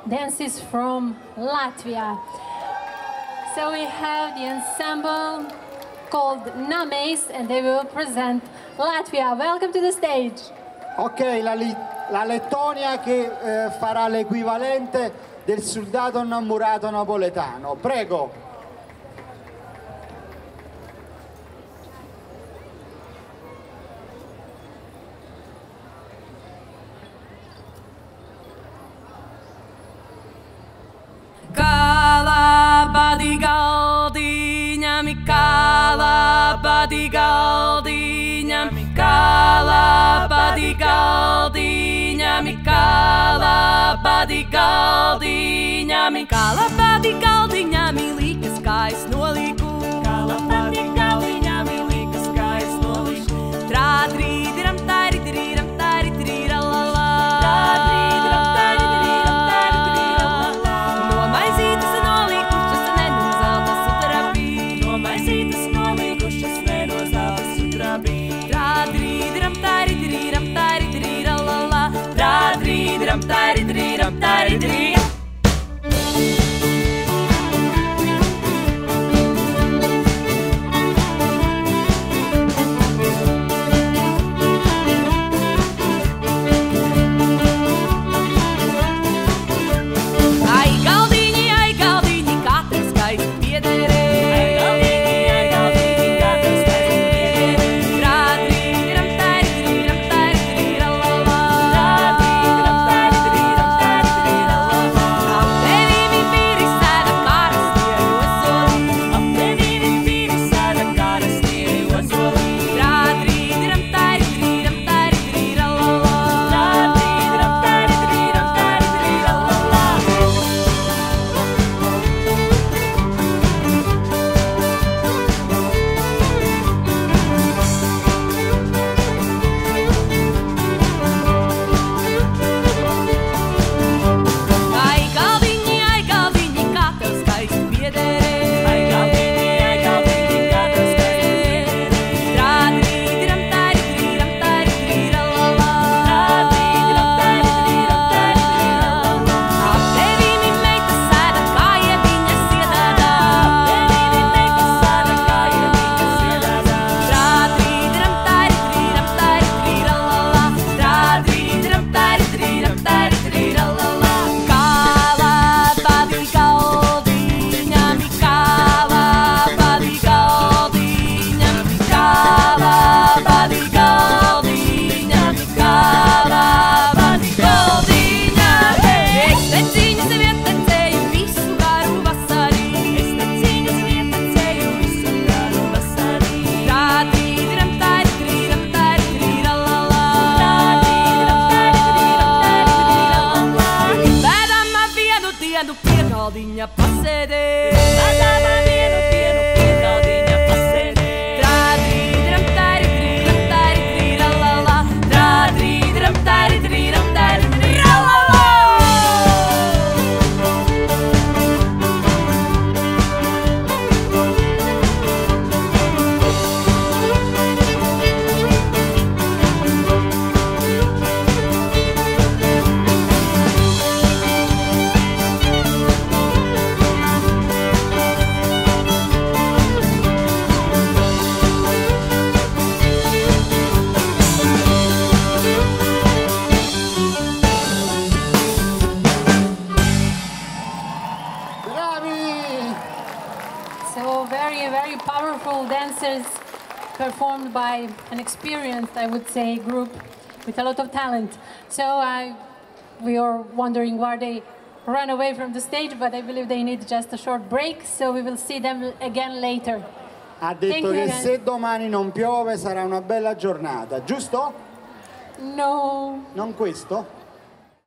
dances from Latvia. So we have the ensemble called Names and they will present Latvia. Welcome to the stage. Ok, la Lettonia che farà l'equivalente del soldato innamorato napoletano. Prego. Very powerful dancers performed by an experienced, I would say, group with a lot of talent. So we are wondering why they ran away from the stage, but I believe they need just a short break, so we will see them again later. Ha detto che se domani non piove sarà una bella giornata, giusto? No. Non questo?